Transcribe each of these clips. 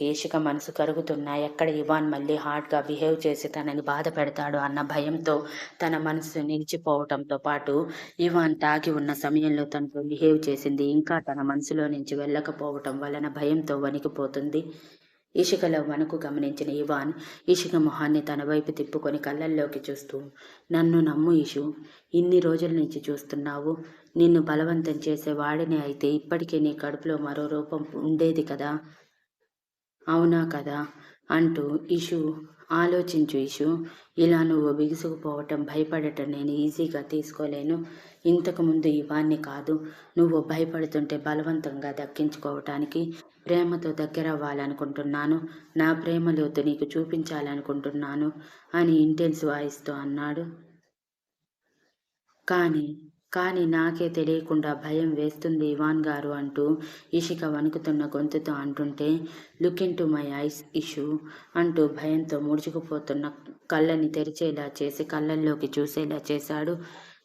ఈషిక మనసు కరుగుతున్నా ఎక్కడ ఇవాన్ మళ్ళీ హార్డ్‌గా బిహేవ్ చేసి తనని బాధ పెడతాడో అన్న భయంతో తన మనసు నిలిచిపోవటంతో పాటు ఇవాన్ తాగి ఉన్న సమయంలో తనతో బిహేవ్ చేసింది ఇంకా తన మనసులో నుంచి వెళ్ళకపోవటం వలన భయంతో వణికిపోతుంది. ఇషికలో వణుకు గమనించిన ఇవాన్ ఇషిక మొహాన్ని తన వైపు తిప్పుకొని కళ్ళల్లోకి చూస్తూ, "నన్ను నమ్ము ఇషు. ఇన్ని రోజుల నుంచి చూస్తున్నావు. నిన్ను బలవంతం చేసే వాడినే అయితే ఇప్పటికే నీ కడుపులో మరో రూపం ఉండేది కదా! అవునా కదా!" అంటూ, "ఇషు, ఆలోచించు ఇషు. ఇలా నువ్వు బిగుసుకుపోవటం, భయపడటం నేను ఈజీగా తీసుకోలేను. ఇంతకుముందు ఇవాన్ని కాదు, నువ్వు భయపడుతుంటే బలవంతంగా దక్కించుకోవటానికి ప్రేమతో దగ్గరవ్వాలనుకుంటున్నాను. నా ప్రేమ లోతు నీకు చూపించాలనుకుంటున్నాను" అని ఇంటెన్స్ వాయిస్‌తో అన్నాడు. కానీ, కానీ నాకే తెలియకుండా భయం వేస్తుంది ఇవాన్ గారు అంటూ ఇషిక వణుకుతున్న గొంతుతో అంటుంటే, "లుక్ ఇంటు మై ఐస్ ఇషు" అంటూ భయంతో ముడుచుకుపోతున్న కళ్ళని తెరిచేలా చేసి కళ్ళల్లోకి చూసేలా చేశాడు.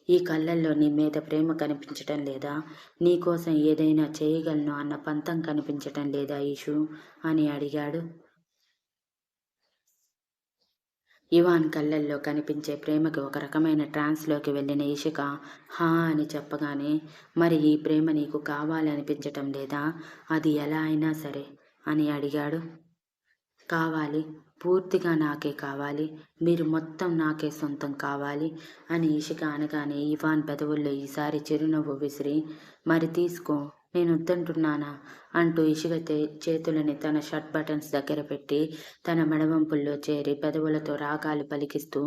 "ఈ కళ్ళల్లో నీ మీద ప్రేమ కనిపించటం లేదా? నీకోసం ఏదైనా చేయగలను అన్న పంతం కనిపించటం లేదా ఇషు" అని అడిగాడు. ఇవాన్ కళ్ళల్లో కనిపించే ప్రేమకి ఒక రకమైన ట్రాన్స్‌లోకి వెళ్ళిన ఇషిక 'హా' అని చెప్పగానే, "మరి ఈ ప్రేమ నీకు కావాలనిపించటం లేదా? అది ఎలా అయినా సరే" అని అడిగాడు. "కావాలి. పూర్తిగా నాకే కావాలి. మీరు మొత్తం నాకే సొంతం కావాలి" అని ఇషిక అనగానే ఇవాన్ పెదవుల్లో ఈసారి చిరునవ్వు విసిరి, "మరి తీసుకో. నేనొద్దంటున్నానా" అంటూ ఇషిక చేతులని తన షర్ట్ బటన్స్ దగ్గర పెట్టి తన మెడవంపుల్లో చేరి పెదవులతో రాగాలు పలికిస్తూ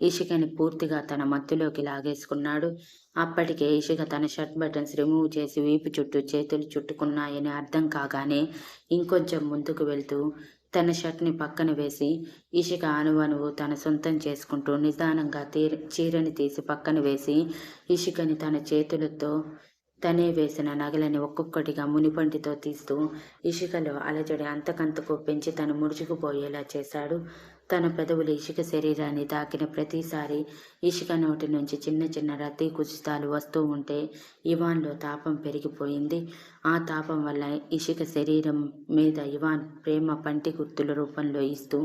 ఇషికని పూర్తిగా తన మత్తులోకి లాగేసుకున్నాడు. అప్పటికే ఇషిక తన షర్ట్ బటన్స్ రిమూవ్ చేసి వీపు చుట్టూ చేతులు చుట్టుకున్నాయని అర్థం కాగానే ఇంకొంచెం ముందుకు వెళ్తూ తన షర్ట్‌ని పక్కన వేసి ఇషిక అణువణువు తన సొంతం చేసుకుంటూ నిదానంగా చీరని తీసి పక్కన వేసి ఇషికని తన చేతులతో తనే వేసిన నగలని ఒక్కొక్కటిగా మునిపంటితో తీస్తూ ఇషికలో అలజడి అంతకంతకు పెంచి తను ముడుచుకుపోయేలా చేశాడు. తన పెదవులు ఇషిక శరీరాన్ని తాకిన ప్రతిసారి ఇషిక నోటి నుంచి చిన్న చిన్న రద్దీ కుచితాలు వస్తూ ఉంటే ఇవాన్‌లో తాపం పెరిగిపోయింది. ఆ తాపం వల్ల ఇషిక శరీరం మీద ఇవాన్ ప్రేమ పంటి గుర్తుల రూపంలో ఇస్తూ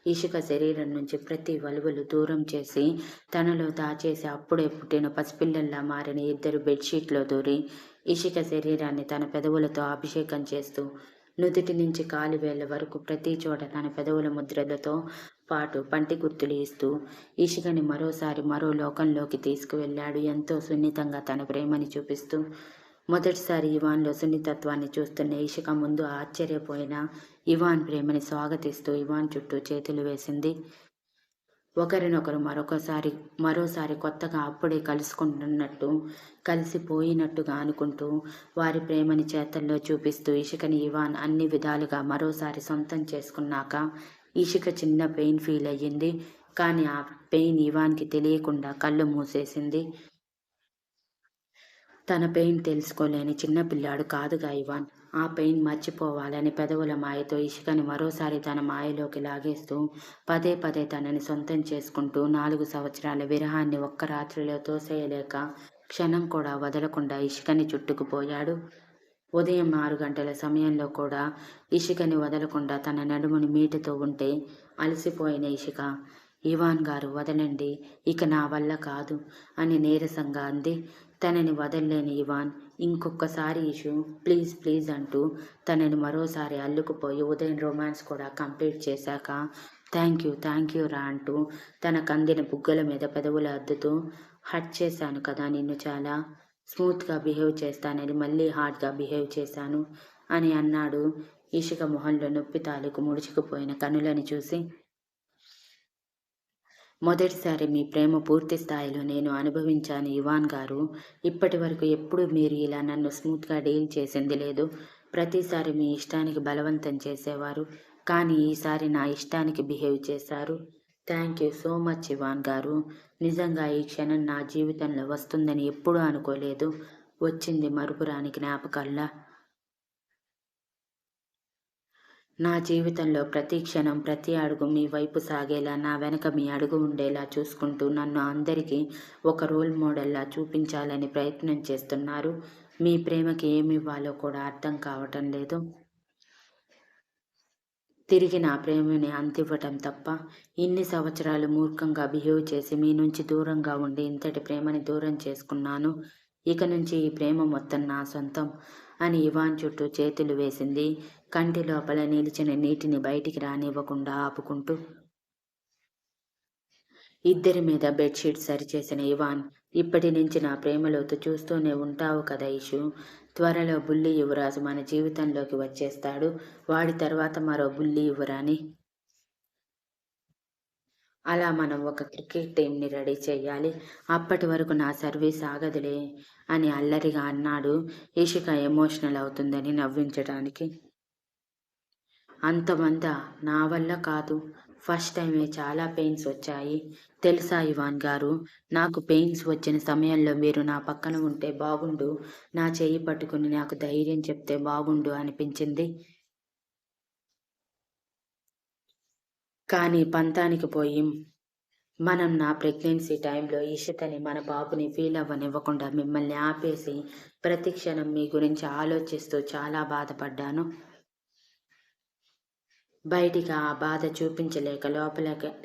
ఇషిక శరీరం నుంచి ప్రతి వలువలు దూరం చేసి తనలో దాచేసి అప్పుడే పుట్టిన పసిపిల్లల్లా మారిన ఇద్దరు బెడ్‌షీట్‌లో దూరి ఇషిక శరీరాన్ని తన పెదవులతో అభిషేకం చేస్తూ నుదిటి నుంచి కాలివేళ్ళ వరకు ప్రతి చోట తన పెదవుల ముద్రలతో పాటు పంటి గుర్తులు ఇస్తూ ఇషికని మరోసారి మరో లోకంలోకి తీసుకువెళ్ళాడు ఎంతో సున్నితంగా తన ప్రేమని చూపిస్తూ. మొదటిసారి ఇవాన్‌లో సున్నితత్వాన్ని చూస్తున్న ఇషిక ముందు ఆశ్చర్యపోయినా ఇవాన్ ప్రేమని స్వాగతిస్తూ ఇవాన్ చుట్టూ చేతులు వేసింది. ఒకరినొకరు మరోసారి కొత్తగా అప్పుడే కలుసుకుంటున్నట్టు, కలిసిపోయినట్టుగా అనుకుంటూ, వారి ప్రేమని చేతల్లో చూపిస్తూ ఇషికని ఇవాన్ అన్ని విధాలుగా మరోసారి సొంతం చేసుకున్నాక ఇషిక చిన్న పెయిన్ ఫీల్ అయ్యింది. కానీ ఆ పెయిన్ ఇవాన్‌కి తెలియకుండా కళ్ళు మూసేసింది. తన పెయిన్ తెలుసుకోలేని చిన్న పిల్లాడు కాదుగా ఇవాన్. ఆ పెయిన్ మర్చిపోవాలని పెదవుల మాయతో ఇషికని మరోసారి తన మాయలోకి లాగేస్తూ, పదే పదే తనని సొంతం చేసుకుంటూ 4 సంవత్సరాల విరహాన్ని ఒక్క రాత్రిలో తోసేయలేక క్షణం కూడా వదలకుండా ఇషికని చుట్టుకుపోయాడు. ఉదయం 6 గంటల సమయంలో కూడా ఇషికని వదలకుండా తన నడుముని మీటుతూ ఉంటే అలసిపోయిన ఇషిక, "ఇవాన్ గారు వదలండి. ఇక నా వల్ల కాదు" అని నీరసంగా అంది. తనని వదల్లేని ఇవాన్, "ఇంకొక్కసారి ఇషు, ప్లీజ్ ప్లీజ్" అంటూ తనని మరోసారి అల్లుకుపోయి ఉదయం రొమాన్స్ కూడా కంప్లీట్ చేశాక థ్యాంక్ యూ రా అంటూ తనకందిన బుగ్గల మీద పెదవులు అద్దుతూ, "హర్ట్ చేశాను కదా నిన్ను చాలా. స్మూత్‌గా బిహేవ్ చేస్తానని మళ్ళీ హార్డ్‌గా బిహేవ్ చేశాను" అని అన్నాడు ఇషిక మొహంలో నొప్పి తాలూకు ముడుచుకుపోయిన కనులని చూసి. "మొదటిసారి మీ ప్రేమ పూర్తి స్థాయిలో నేను అనుభవించాను ఇవాన్ గారు. ఇప్పటివరకు ఎప్పుడూ మీరు ఇలా నన్ను స్మూత్‌గా డీల్ చేసింది లేదు. ప్రతిసారి మీ ఇష్టానికి బలవంతం చేసేవారు. కానీ ఈసారి నా ఇష్టానికి బిహేవ్ చేశారు. Thank you so much Ivan గారు. నిజంగా ఈ క్షణం నా జీవితంలో వస్తుందని ఎప్పుడూ అనుకోలేదు. వచ్చింది మరుపురాని జ్ఞాపకాల్లా. నా జీవితంలో ప్రతి క్షణం, ప్రతి అడుగు మీ వైపు సాగేలా, నా వెనక మీ అడుగు ఉండేలా చూసుకుంటూ నన్ను అందరికీ ఒక రోల్ మోడల్‌లా చూపించాలని ప్రయత్నం చేస్తున్నారు. మీ ప్రేమకి ఏమివ్వాలో కూడా అర్థం కావటం లేదు." తిరిగి నా ప్రేమని అంతివ్వటం తప్ప, ఇన్ని సంవత్సరాలు మూర్ఖంగా బిహేవ్ చేసి మీ నుంచి దూరంగా ఉండి ఇంతటి ప్రేమని దూరం చేసుకున్నాను. ఇక నుంచి ఈ ప్రేమ మొత్తం నా సొంతం అని ఇవాన్ చుట్టూ చేతులు వేసింది. కంటి లోపల నిలిచిన నీటిని బయటికి రానివ్వకుండా ఆపుకుంటూ. ఇద్దరి మీద బెడ్‌షీట్ సరిచేసిన ఇవాన్, ఇప్పటి నుంచి నా ప్రేమలోతు చూస్తూనే ఉంటావు కదా ఇషు. త్వరలో బుల్లి యువరాజు మన జీవితంలోకి వచ్చేస్తాడు. వాడి తర్వాత మరో బుల్లి యువరాణి. అలా మనం ఒక క్రికెట్ టీమ్‌ని రెడీ చెయ్యాలి. అప్పటి వరకు నా సర్వీస్ ఆగదులే అని అల్లరిగా అన్నాడు. ఇషిక ఎమోషనల్ అవుతుందని నవ్వించటానికి. అంతమందా? నా వల్ల కాదు. ఫస్ట్ టైమే చాలా పెయిన్స్ వచ్చాయి. తెలుసా ఇవాన్ గారు, నాకు పెయిన్స్ వచ్చిన సమయంలో మీరు నా పక్కన ఉంటే బాగుండు. నా చెయ్యి పట్టుకుని నాకు ధైర్యం చెప్తే బాగుండు అనిపించింది. కానీ పంతానికి పోయి మనం నా ప్రెగ్నెన్సీ టైంలో ఇషితని మన బాబుని ఫీల్ అవ్వనివ్వకుండా మిమ్మల్ని ఆపేసి ప్రతి క్షణం మీ గురించి ఆలోచిస్తూ చాలా బాధపడ్డాను. బయటికి ఆ బాధ చూపించలేక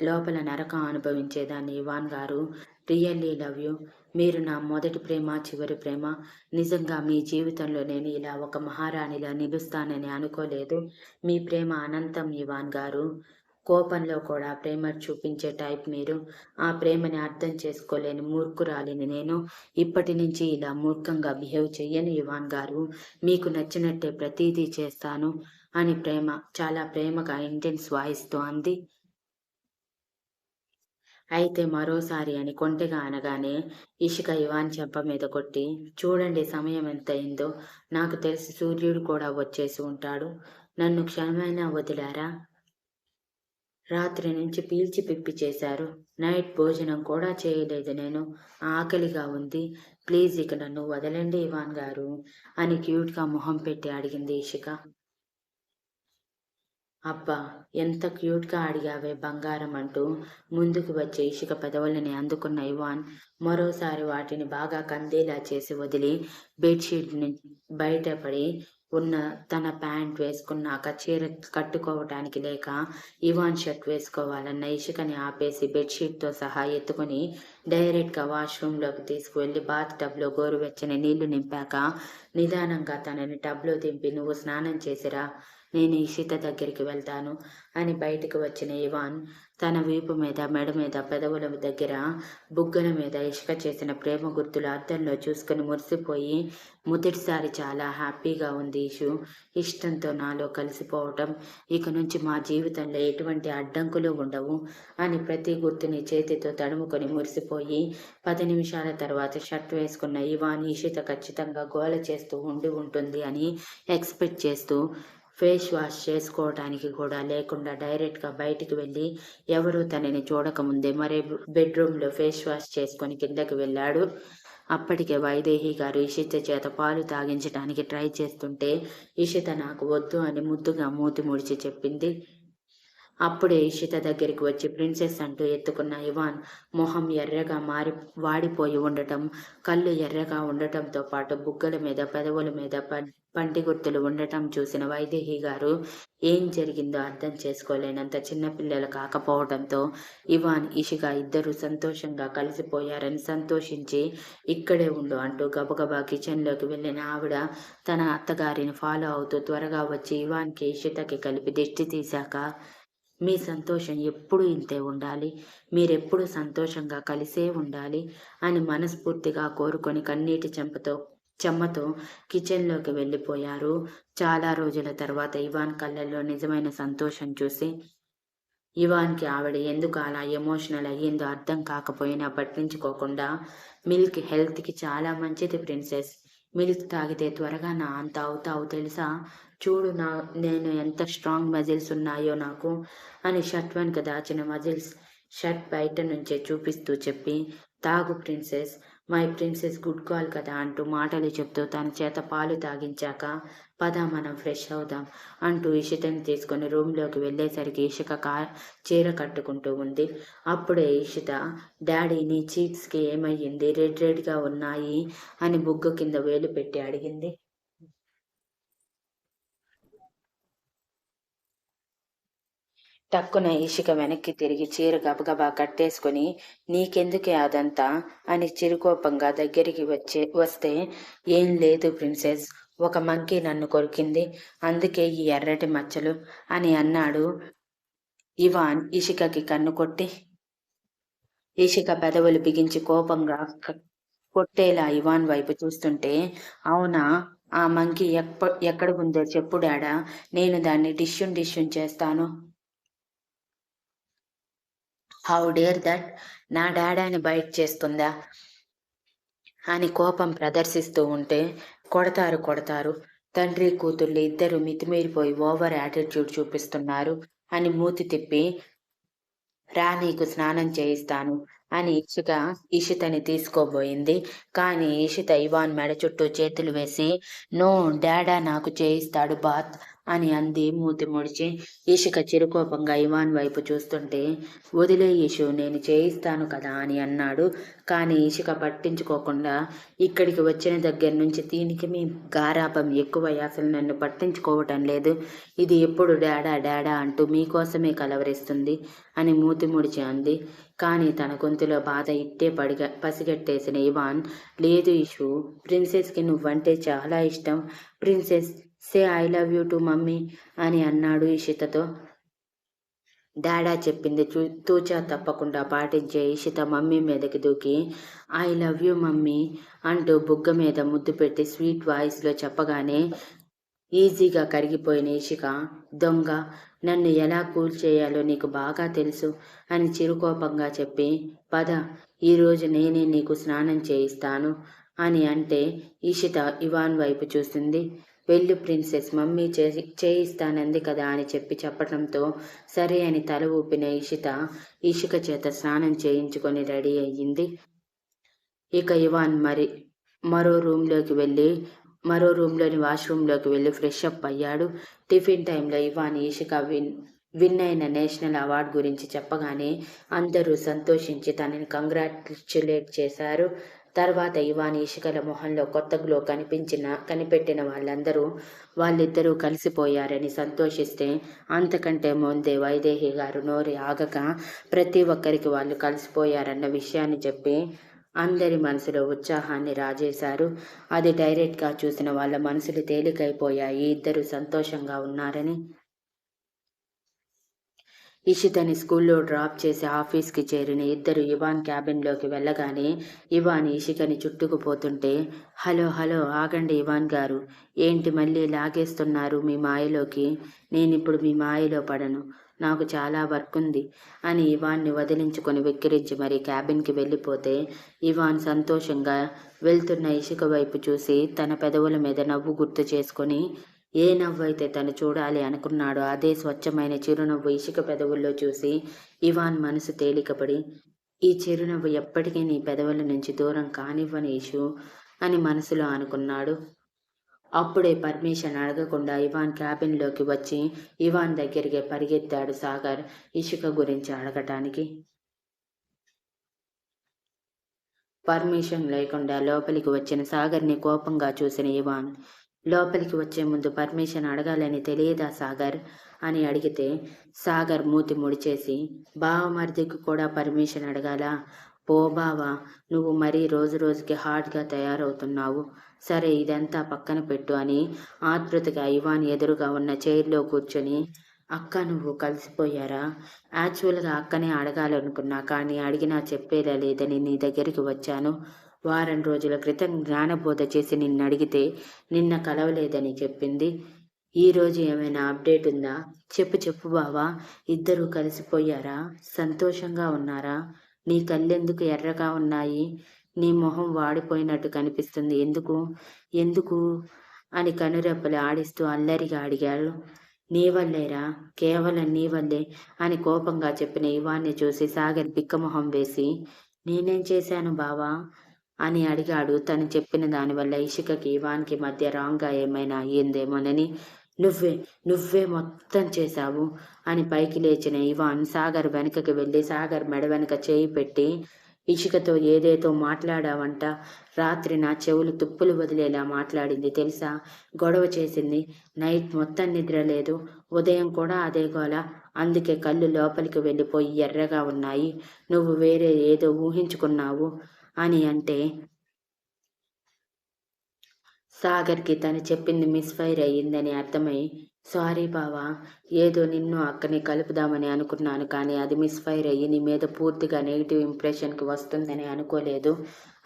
లోపల నరకం అనుభవించేదాన్ని. ఇవాన్ గారు, రియల్లీ లవ్ యూ. మీరు నా మొదటి ప్రేమ, చివరి ప్రేమ. నిజంగా మీ జీవితంలో నేను ఇలా ఒక మహారాణిలా నిలుస్తానని అనుకోలేదు. మీ ప్రేమ అనంతం ఇవాన్ గారు. కోపంలో కూడా ప్రేమ చూపించే టైప్ మీరు. ఆ ప్రేమని అర్థం చేసుకోలేని మూర్ఖురాలిని నేను. ఇప్పటి నుంచి ఇలా మూర్ఖంగా బిహేవ్ చెయ్యను ఇవాన్ గారు. మీకు నచ్చినట్టే ప్రతీదీ చేస్తాను అని చాలా ప్రేమగా ఇంటెన్స్ వాయిస్‌తో అంది. అయితే మరోసారి అని కొంటెగా అనగానే ఇషిక ఇవాన్ చెంప మీద కొట్టి, చూడండి సమయం ఎంతయిందో. నాకు తెలిసి సూర్యుడు కూడా వచ్చేసి ఉంటాడు. నన్ను క్షణమైనా వదిలారా? రాత్రి నుంచి పీల్చి పిప్పి చేశారు. నైట్ భోజనం కూడా చేయలేదు నేను. ఆకలిగా ఉంది. ప్లీజ్ ఇక నన్ను వదలండి ఇవాన్ గారు అని క్యూట్‌గా మొహం పెట్టి అడిగింది ఇషిక. అబ్బా! ఎంత క్యూట్‌గా అడిగావే బంగారం అంటూ ముందుకు వచ్చి ఇషిక పెదవులని అందుకున్న ఇవాన్ మరోసారి వాటిని బాగా కందేలా చేసి వదిలి బెడ్‌షీట్ బయటపడి ఉన్న తన ప్యాంట్ వేసుకున్నాక చీర కట్టుకోవటానికి లేక ఇవాన్ షర్ట్ వేసుకోవాలన్న ఇషికని ఆపేసి బెడ్‌షీట్‌తో సహా ఎత్తుకొని డైరెక్ట్‌గా వాష్‌రూమ్‌లోకి తీసుకువెళ్ళి బాత్ టబ్‌లో గోరువెచ్చని నీళ్లు నింపాక నిదానంగా తనని టబ్‌లో దింపి నువ్వు స్నానం చేసిరా, నేను ఇషిత దగ్గరికి వెళ్తాను అని బయటకు వచ్చిన ఇవాన్ తన వీపు మీద, మెడ మీద, పెదవుల దగ్గర, బుగ్గల మీద ఇషిక చేసిన ప్రేమ గుర్తులు అద్దంలో చూసుకుని మురిసిపోయి, మొదటిసారి చాలా హ్యాపీగా ఉంది ఇషు. ఇష్టంతో నాలో కలిసిపోవటం. ఇక నుంచి మా జీవితంలో ఎటువంటి అడ్డంకులు ఉండవు అని ప్రతి గుర్తుని చేతితో తడుముకొని మురిసిపోయి 10 నిమిషాల తర్వాత షర్ట్ వేసుకున్న ఇవాన్ ఇషిత ఖచ్చితంగా గోల చేస్తూ ఉండి ఉంటుంది అని ఎక్స్‌పెక్ట్ చేస్తూ ఫేస్ వాష్ చేసుకోవటానికి కూడా లేకుండా డైరెక్ట్‌గా బయటికి వెళ్ళి ఎవరూ తనని చూడకముందే మరే బెడ్‌రూమ్‌లో ఫేస్ వాష్ చేసుకొని కిందకి వెళ్ళాడు. అప్పటికే వైదేహి గారు ఇషిత చేత పాలు తాగించటానికి ట్రై చేస్తుంటే ఇషిత నాకు వద్దు అని ముద్దుగా మూతి ముడిచి చెప్పింది. అప్పుడే ఇషిత దగ్గరికి వచ్చి ప్రిన్సెస్ అంటూ ఎత్తుకున్న ఇవాన్ మొహం ఎర్రగా వాడిపోయి ఉండటం, కళ్ళు ఎర్రగా ఉండటంతో పాటు బుగ్గల మీద, పెదవుల మీద పంటి గుర్తులు ఉండటం చూసిన వైదేహి గారు ఏం జరిగిందో అర్థం చేసుకోలేనంత చిన్నపిల్లలు కాకపోవడంతో ఇవాన్, ఇషిక ఇద్దరూ సంతోషంగా కలిసిపోయారని సంతోషించి ఇక్కడే ఉండు అంటూ గబగబా కిచెన్‌లోకి వెళ్ళిన ఆవిడ తన అత్తగారిని ఫాలో అవుతూ త్వరగా వచ్చి ఇవాన్‌కి, ఇషితకి కలిపి దిష్టి తీశాక, మీ సంతోషం ఎప్పుడూ ఇంతే ఉండాలి. మీరెప్పుడూ సంతోషంగా కలిసే ఉండాలి అని మనస్ఫూర్తిగా కోరుకొని కన్నీటి చెమ్మతో కిచెన్‌లోకి వెళ్ళిపోయారు. చాలా రోజుల తర్వాత ఇవాన్ కళ్ళల్లో నిజమైన సంతోషం చూసి, ఇవాన్‌కి ఆవిడ ఎందుకు అలా ఎమోషనల్ అయ్యిందో అర్థం కాకపోయినా పట్టించుకోకుండా, మిల్క్ హెల్త్‌కి చాలా మంచిది ప్రిన్సెస్. మిల్క్ తాగితే త్వరగా నా అంత అవుతావు తెలుసా? చూడు నేను ఎంత స్ట్రాంగ్ మజిల్స్ ఉన్నాయో నాకు అని షర్ట్ వెనుక దాచిన మజిల్స్ షర్ట్ బయట నుంచే చూపిస్తూ చెప్పి, తాగు princess, my princess good girl కదా అంటూ మాటలు చెప్తూ తన చేత పాలు తాగించాక, పద మనం ఫ్రెష్ అవుదాం అంటూ ఇషితని తీసుకొని రూమ్‌లోకి వెళ్ళేసరికి ఇషిక చీర కట్టుకుంటూ ఉంది. అప్పుడే ఇషిత, డాడీ నీ చీక్స్‌కి ఏమయ్యింది? రెడ్ రెడ్‌గా ఉన్నాయి అని బుగ్గ కింద వేలు పెట్టి అడిగింది. టక్కున ఇషిక వెనక్కి తిరిగి చీర గబగబా కట్టేసుకుని నీకెందుకే అదంతా అని చిరుకోపంగా దగ్గరికి వస్తే ఏం లేదు ప్రిన్సెస్, ఒక మంకీ నన్ను కొరికింది, అందుకే ఈ ఎర్రటి మచ్చలు అని అన్నాడు ఇవాన్ ఇషికకి కన్ను కొట్టి. ఇషిక పెదవులు బిగించి కోపంగా కొట్టేలా ఇవాన్ వైపు చూస్తుంటే, అవునా, ఆ మంకీ ఎక్కడ ఉందో చెప్పు డాడా, నేను దాన్ని డిష్యూన్ చేస్తాను. హౌ డేర్ దట్, నా డాడాని బైట్ చేస్తుందా అని కోపం ప్రదర్శిస్తూ ఉంటే, కొడతారు, తండ్రి కూతుర్లు ఇద్దరు మితిమీరిపోయి ఓవర్ యాటిట్యూడ్ చూపిస్తున్నారు అని మూతి తిప్పి, రా నీకు స్నానం చేయిస్తాను అని ఇషితని తీసుకోబోయింది. కానీ ఇషిత ఇవాన్ మెడ చుట్టూ చేతులు వేసి, నో డాడా నాకు చేయిస్తాడు బాత్ అని అంది మూతి ముడిచి. ఇషిక చిరుకోపంగా ఇవాన్ వైపు చూస్తుంటే, వదిలే ఇషు, నేను చేయిస్తాను కదా అని అన్నాడు. కానీ ఇషిక పట్టించుకోకుండా, ఇక్కడికి వచ్చిన దగ్గర నుంచి దీనికి మీ గారాపం ఎక్కువై అసలు నన్ను పట్టించుకోవటం లేదు, ఇది ఎప్పుడు డాడా డాడా అంటూ మీకోసమే కలవరిస్తుంది అని మూతి ముడిచి అంది. కానీ తన గొంతులో బాధ ఇట్టే పసిగట్టేసిన ఇవాన్, లేదు ఇషు, ప్రిన్సెస్కి నువ్వంటే చాలా ఇష్టం, princess say I love you to mummy అని అన్నాడు ఇషితతో. డాడా చెప్పింది తూచా తప్పకుండా పాటించే ఇషిత మమ్మీ మీదకి దూకి, ఐ లవ్ యూ మమ్మీ అంటూ బుగ్గ మీద ముద్దు పెట్టి స్వీట్ వాయిస్లో చెప్పగానే ఈజీగా కరిగిపోయిన ఇషిక, దొంగ, నన్ను ఎలా కూల్ చేయాలో నీకు బాగా తెలుసు అని చిరుకోపంగా చెప్పి, పద, ఈరోజు నేనే నీకు స్నానం చేయిస్తాను అని అంటే ఇషిత ఇవాన్ వైపు చూసింది. వెళ్ళు ప్రిన్సెస్, మమ్మీ చేయిస్తానంది కదా అని చెప్పటంతో సరే అని తల ఊపిన ఇషిక చేత స్నానం చేయించుకొని రెడీ అయ్యింది. ఇక ఇవాన్ మరో రూమ్లోని వాష్రూమ్లోకి వెళ్ళి ఫ్రెష్ అప్ అయ్యాడు. టిఫిన్ టైంలో ఇవాన్ ఇషిక విన్ అయిన నేషనల్ అవార్డు గురించి చెప్పగానే అందరూ సంతోషించి తనని కంగ్రాచ్యులేట్ చేశారు. తర్వాత ఇవాన్ ఇషికల మొహంలో కొత్త గ్లో కనిపెట్టిన వాళ్ళిద్దరూ కలిసిపోయారని సంతోషిస్తే, అంతకంటే ముందే వైదేహి గారు నోరి ఆగక ప్రతి ఒక్కరికి వాళ్ళు కలిసిపోయారన్న విషయాన్ని చెప్పి అందరి మనసులో ఉత్సాహాన్ని రాజేశారు. అది డైరెక్ట్గా చూసిన వాళ్ళ మనసులు తేలికైపోయాయి, ఇద్దరు సంతోషంగా ఉన్నారని. ఇషితని స్కూల్లో డ్రాప్ చేసి ఆఫీస్కి చేరిన ఇద్దరు ఇవాన్ క్యాబిన్లోకి వెళ్ళగానే ఇవాన్ ఇషికని చుట్టుకుపోతుంటే, హలో ఆగండి ఇవాన్ గారు, ఏంటి మళ్ళీ లాగేస్తున్నారు మీ మాయలోకి, నేనిప్పుడు మీ మాయలో పడను, నాకు చాలా వర్క్ ఉంది అని ఇవాన్ని వదిలించుకొని వెక్కిరించి మరీ క్యాబిన్కి వెళ్ళిపోతే, ఇవాన్ సంతోషంగా వెళ్తున్న ఇషిక వైపు చూసి తన పెదవుల మీద నవ్వు గుర్తు చేసుకొని, ఏ నవ్వైతే తను చూడాలి అనుకున్నాడో అదే స్వచ్ఛమైన చిరునవ్వు ఇషిక పెదవుల్లో చూసి ఇవాన్ మనసు తేలికపడి, ఈ చిరునవ్వు ఎప్పటికీ నీ పెదవుల నుంచి దూరం కానివ్వని ఇషు అని మనసులో అనుకున్నాడు. అప్పుడే పర్మిషన్ అడగకుండా ఇవాన్ క్యాబిన్లోకి వచ్చి ఇవాన్ దగ్గరికి పరిగెత్తాడు సాగర్ ఇషిక గురించి అడగటానికి. పర్మిషన్ లేకుండా లోపలికి వచ్చిన సాగర్ని కోపంగా చూసిన ఇవాన్, లోపలికి వచ్చే ముందు పర్మిషన్ అడగాలని తెలియదా సాగర్ అని అడిగితే, సాగర్ మూతి ముడిచేసి, బావమరిదికి కూడా పర్మిషన్ అడగాలా, పో బావా, నువ్వు మరీ రోజుకి హార్డ్గా తయారవుతున్నావు, సరే ఇదంతా పక్కన పెట్టు అని ఆతృతగా ఇవాన్ ఎదురుగా ఉన్న చైర్లో కూర్చొని, అక్క నువ్వు కలిసిపోయారా, యాక్చువల్గా అక్కనే అడగాలనుకున్నా, కానీ అడిగినా చెప్పేలా లేదని నీ దగ్గరికి వచ్చాను, వారం రోజుల క్రితం జ్ఞానబోధ చేసి నిన్నడిగితే నిన్న కలవలేదని చెప్పింది, ఈరోజు ఏమైనా అప్డేట్ ఉందా, చెప్పు బావా, ఇద్దరూ కలిసిపోయారా, సంతోషంగా ఉన్నారా, నీ కళ్ళెందుకు ఎర్రగా ఉన్నాయి, నీ మొహం వాడిపోయినట్టు కనిపిస్తుంది, ఎందుకు అని కనురెప్పలు ఆడిస్తూ అల్లరిగా అడిగాడు. నీ వల్లేరా, కేవలం నీ వల్లే అని కోపంగా చెప్పిన ఇవాన్ని చూసి సాగర్ బిక్కమొహం వేసి, నేనేం చేశాను బావా అని అడిగాడు. తను చెప్పిన దానివల్ల ఇషికకి ఇవాన్కి మధ్య రాంగ్గా ఏమైనా అయ్యిందేమోనని. నువ్వే మొత్తం చేశావు అని పైకి లేచిన ఇవాన్ సాగర్ వెనకకి వెళ్ళి సాగర్ మెడ వెనక చేయి పెట్టి, ఇషికతో ఏదేదో మాట్లాడావంట, రాత్రి నా చెవులు తుప్పులు వదిలేలా మాట్లాడింది తెలుసా, గొడవ చేసింది, నైట్ మొత్తం నిద్ర లేదు, ఉదయం కూడా అదే గోల, అందుకే కళ్ళు లోపలికి వెళ్ళిపోయి ఎర్రగా ఉన్నాయి. నువ్వు వేరే ఏదో ఊహించుకున్నావు అని అంటే సాగర్‌కి తను చెప్పింది మిస్‌ఫైర్ అయ్యిందని అర్థమై, సారీ బావా! ఏదో నిన్ను అక్కని కలుపుదామని అనుకున్నాను. కానీ అది మిస్‌ఫైర్ అయ్యి నీ మీద పూర్తిగా నెగెటివ్ ఇంప్రెషన్‌కి వస్తుందని అనుకోలేదు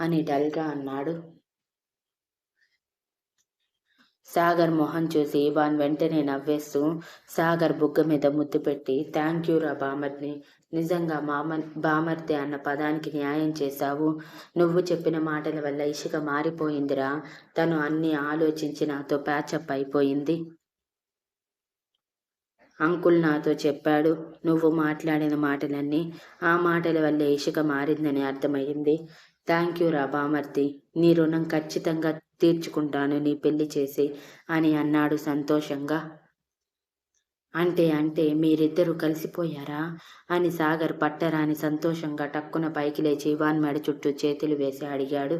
అని డల్‌గా అన్నాడు. సాగర్ మొహం చూసి ఇవాన్ వెంటనే నవ్వేస్తూ సాగర్ బుగ్గ మీద ముద్దు పెట్టి థ్యాంక్ యూ రా బామర్ది. నిజంగా బామర్ది అన్న పదానికి న్యాయం చేశావు. నువ్వు చెప్పిన మాటల వల్ల ఇషిక మారిపోయిందిరా. తను అన్నీ ఆలోచించి నాతో ప్యాచప్ అయిపోయింది. అంకుల్ నాతో చెప్పాడు. నువ్వు మాట్లాడిన మాటలన్నీ ఆ మాటల వల్లే ఇషిక మారిందని అర్థమయ్యింది. థ్యాంక్ యూ రా బామర్ది. నీ రుణం ఖచ్చితంగా తీర్చుకుంటాను నీ పెళ్లి చేసి అని అన్నాడు సంతోషంగా. అంటే మీరిద్దరూ కలిసిపోయారా అని సాగర్ పట్టరాని సంతోషంగా టక్కున పైకి లేచి ఇవాన్ మెడ చుట్టూ చేతులు వేసి అడిగాడు.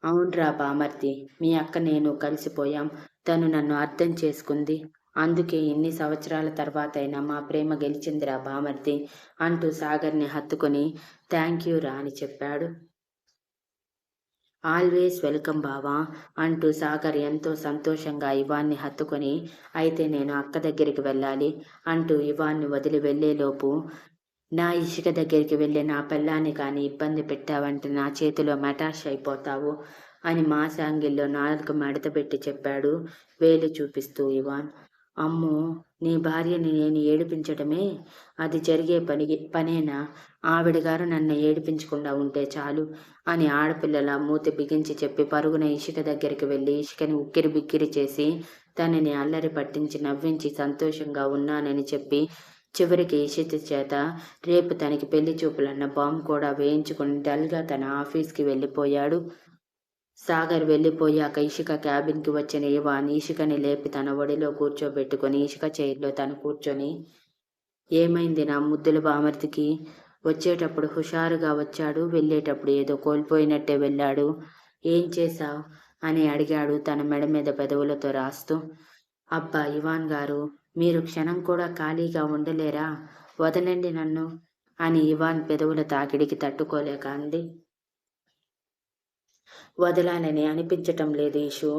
అవునురా బామర్ది. మీ అక్క నేను కలిసిపోయాం. తను నన్ను అర్థం చేసుకుంది. అందుకే ఇన్ని సంవత్సరాల తర్వాతైనా మా ప్రేమ గెలిచిందిరా బామర్ది అంటూ సాగర్‌ని హత్తుకొని థ్యాంక్ యూ రా అని చెప్పాడు. ఆల్వేస్ వెల్కమ్ బావా అంటూ సాగర్ ఎంతో సంతోషంగా ఇవాన్ని హత్తుకొని అయితే నేను అక్క దగ్గరికి వెళ్ళాలి అంటూ ఇవాన్ని వదిలి వెళ్ళేలోపు నా ఇషిక దగ్గరికి వెళ్ళి నా పెళ్ళాన్ని కానీ ఇబ్బంది పెట్టావంటే నా చేతిలో మటాష్ అయిపోతావు అని మాసాంగిల్లో నాలుగు మడతపెట్టి చెప్పాడు వేలు చూపిస్తూ ఇవాన్. అమ్మో! నీ భార్యని నేను ఏడిపించటమే అది జరిగే పనేనా? ఆవిడగారు నన్ను ఏడిపించకుండా ఉంటే చాలు అని ఆడపిల్లలా మూతి బిగించి చెప్పి పరుగున ఇషిక దగ్గరికి వెళ్ళి ఇషికని ఉక్కిరిబిక్కిరి చేసి తనని అల్లరి పట్టించి నవ్వించి సంతోషంగా ఉన్నానని చెప్పి చివరికి ఇషిత చేత రేపు తనకి పెళ్లి చూపులన్న బాంబ్ కూడా వేయించుకుని డల్‌గా తన ఆఫీస్‌కి వెళ్ళిపోయాడు. సాగర్ వెళ్ళిపోయాక ఇషిక క్యాబిన్‌కి వచ్చిన ఇవాన్ ఇషికని లేపి తన ఒడిలో కూర్చోబెట్టుకొని ఇషిక చైర్‌లో తను కూర్చొని ఏమైంది నా ముద్దుల బామర్దికి? వచ్చేటప్పుడు హుషారుగా వచ్చాడు. వెళ్ళేటప్పుడు ఏదో కోల్పోయినట్టే వెళ్ళాడు. ఏం చేశావ్? అని అడిగాడు తన మెడ మీద పెదవులతో రాస్తూ. అబ్బా ఇవాన్ గారు! మీరు క్షణం కూడా ఖాళీగా ఉండలేరా? వదలండి నన్ను అని ఇవాన్ పెదవుల తాకిడికి తట్టుకోలేక అంది. వదలాలని అనిపించటం లేదు ఇషు.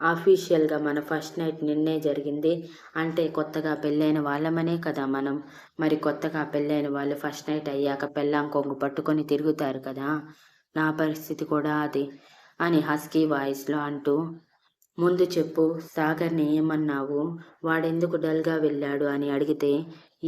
ఆఫీషియల్‌గా మన ఫస్ట్ నైట్ నిన్నే జరిగింది. అంటే కొత్తగా పెళ్ళైన వాళ్ళమనే కదా మనం. మరి కొత్తగా పెళ్ళైన వాళ్ళు ఫస్ట్ నైట్ అయ్యాక పెళ్ళాం కొంగు పట్టుకొని తిరుగుతారు కదా! నా పరిస్థితి కూడా అది అని హస్కీ వాయిస్‌లో అంటూ ముందు చెప్పు సాగర్‌ని ఏమన్నావు? వాడెందుకు డల్‌గా వెళ్ళాడు అని అడిగితే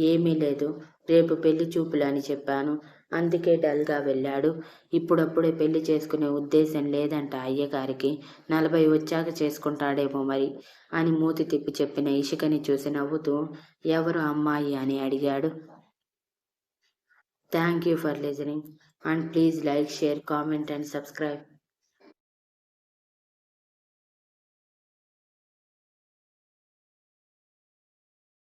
ఏమీ లేదు. రేపు పెళ్లి చూపులు అని చెప్పాను. అందుకే డల్‌గా వెళ్ళాడు. ఇప్పుడప్పుడే పెళ్లి చేసుకునే ఉద్దేశం లేదంట అయ్యగారికి. 40 వచ్చాక చేసుకుంటాడేమో మరి అని మూతి తిప్పి చెప్పిన ఇషికని చూసి నవ్వుతూ ఎవరు అమ్మాయి అని అడిగాడు. Thank you for listening and please like, share, comment and subscribe.